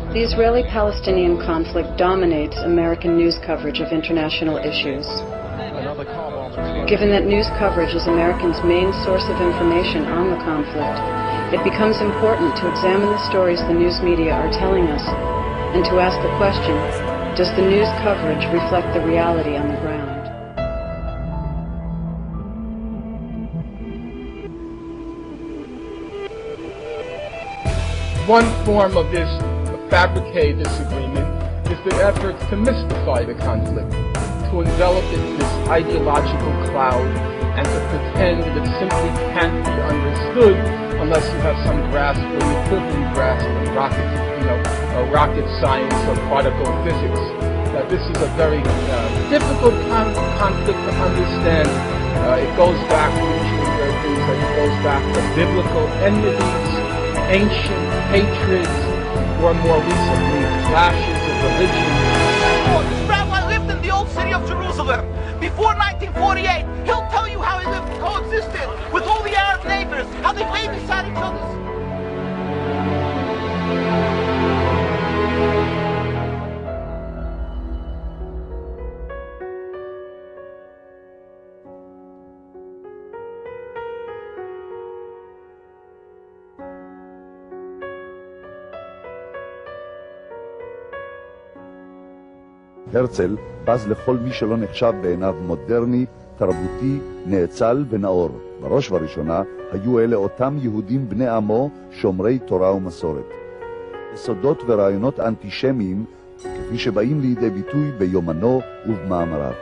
The Israeli-Palestinian conflict dominates American news coverage of international issues. Given that news coverage is Americans' main source of information on the conflict, it becomes important to examine the stories the news media are telling us and to ask the question, does the news coverage reflect the reality on the ground? One form of this fabricated disagreement is the efforts to mystify the conflict, to envelop it in this ideological cloud, and to pretend that it simply can't be understood unless you have some grasp or an equivalent grasp of rocket science or particle physics. That this is a very difficult conflict to understand. It goes back to it goes back to biblical enmities, ancient hatreds, or more recently, clashes of religion. Oh, this rabbi lived in the old city of Jerusalem before 1948. He'll tell you how he lived, coexisted with all the Arab neighbors, how they played beside each other. הרצל בז לכל מי שלא נחשב בעיניו מודרני, תרבותי, נאצל ונאור. בראש ובראשונה היו אלה אותם יהודים בני עמו שומרי תורה ומסורת. יסודות ורעיונות אנטישמיים כפי שבאים לידי ביטוי ביומנו ובמאמריו.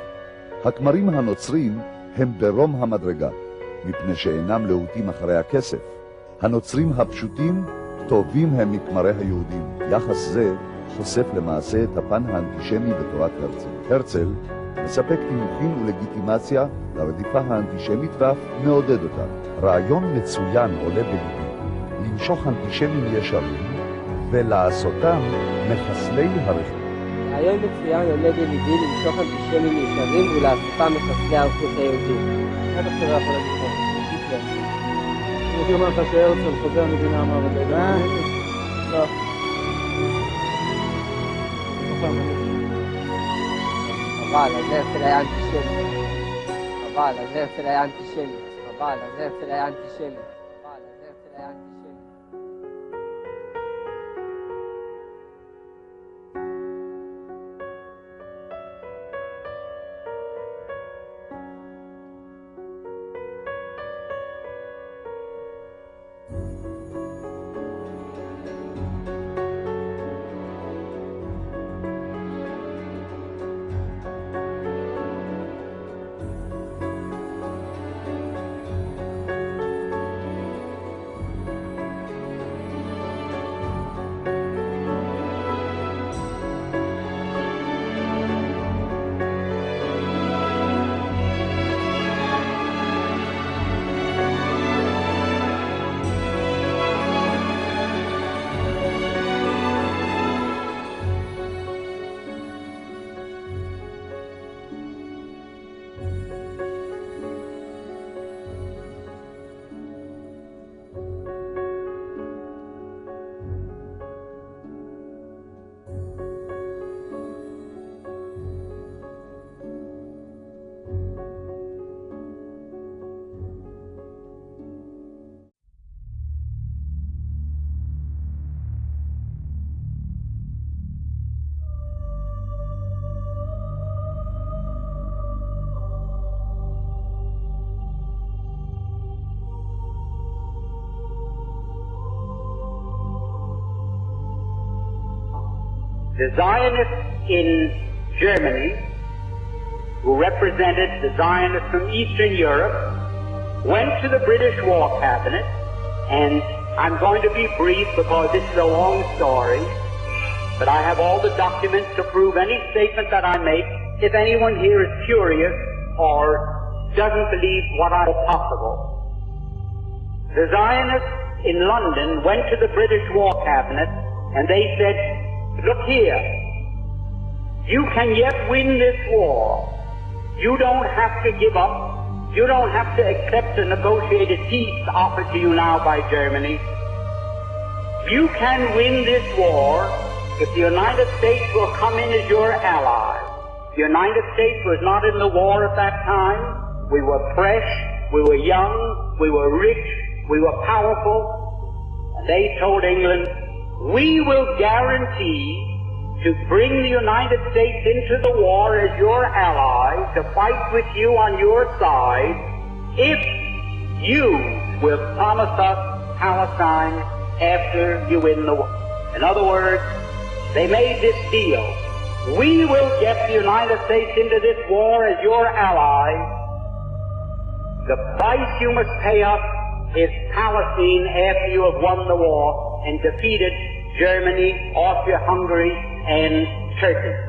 הכמרים הנוצרים הם ברום המדרגה, מפני שאינם להוטים אחרי הכסף. הנוצרים הפשוטים טובים הם מכמרי היהודים. יחס זה חושף למעשה את הפן האנטישמי בתורת הרצל. הרצל מספק תימוכין ולגיטימציה לרדיפה האנטישמית ואף מעודד אותה. רעיון מצוין עולה בליבי, למשוך אנטישמים ישרים ולעשותם מחסלי הרחוב. רעיון מצוין עולה בליבי למשוך אנטישמים ישרים ולעשותם מחסלי הרכוש היהודים. איך אפשר יכול לבחור? אני הייתי אומר לך שהרצל חוזה המדינה אמר את זה. לא. חבל, אז הרצל היה אנטישמי. חבל, אז הרצל היה אנטישמי. חבל, אז הרצל היה אנטישמי. חבל, אז הרצל היה אנטישמי. The Zionists in Germany, who represented the Zionists from Eastern Europe, went to the British War Cabinet, and I'm going to be brief because this is a long story, but I have all the documents to prove any statement that I make if anyone here is curious or doesn't believe what I is possible. The Zionists in London went to the British War Cabinet and they said, look here, you can yet win this war. You don't have to give up. You don't have to accept the negotiated peace offered to you now by Germany. You can win this war if the United States will come in as your ally. The United States was not in the war at that time. We were fresh, we were young, we were rich, we were powerful. And they told England, we will guarantee to bring the United States into the war as your ally, to fight with you on your side, if you will promise us Palestine after you win the war. In other words, they made this deal. We will get the United States into this war as your ally. The price you must pay us is Palestine after you have won the war and defeated Germany, Austria-Hungary, and Turkey.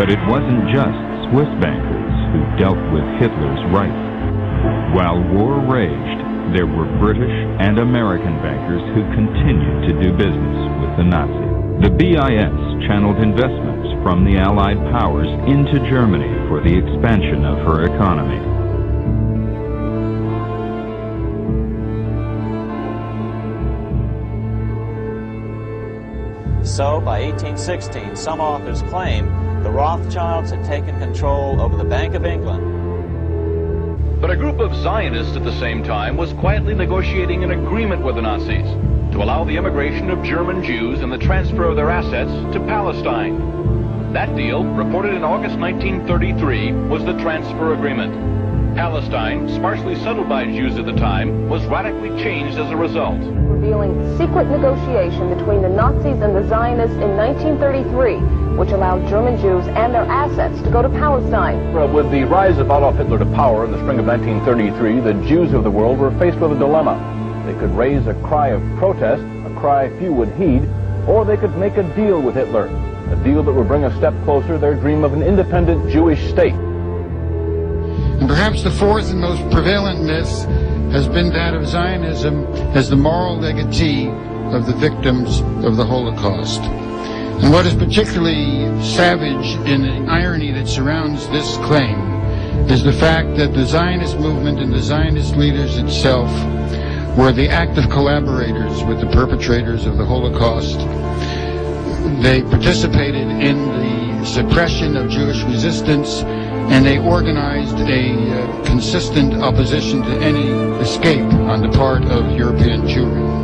But it wasn't just Swiss bankers who dealt with Hitler's right. While war raged, there were British and American bankers who continued to do business with the Nazis. The BIS channeled investments from the Allied powers into Germany for the expansion of her economy. So, by 1816, some authors claim the Rothschilds had taken control over the Bank of England. But a group of Zionists at the same time was quietly negotiating an agreement with the Nazis to allow the immigration of German Jews and the transfer of their assets to Palestine. That deal, reported in August 1933, was the transfer agreement. Palestine, sparsely settled by Jews at the time, was radically changed as a result. Revealing secret negotiation between the Nazis and the Zionists in 1933, which allowed German Jews and their assets to go to Palestine. With the rise of Adolf Hitler to power in the spring of 1933, the Jews of the world were faced with a dilemma. They could raise a cry of protest, a cry few would heed, or they could make a deal with Hitler, a deal that would bring a step closer their dream of an independent Jewish state. And perhaps the fourth and most prevalent myth has been that of Zionism as the moral legatee of the victims of the Holocaust. And what is particularly savage in the irony that surrounds this claim is the fact that the Zionist movement and the Zionist leaders itself were the active collaborators with the perpetrators of the Holocaust. They participated in the suppression of Jewish resistance, and they organized a consistent opposition to any escape on the part of European Jewry.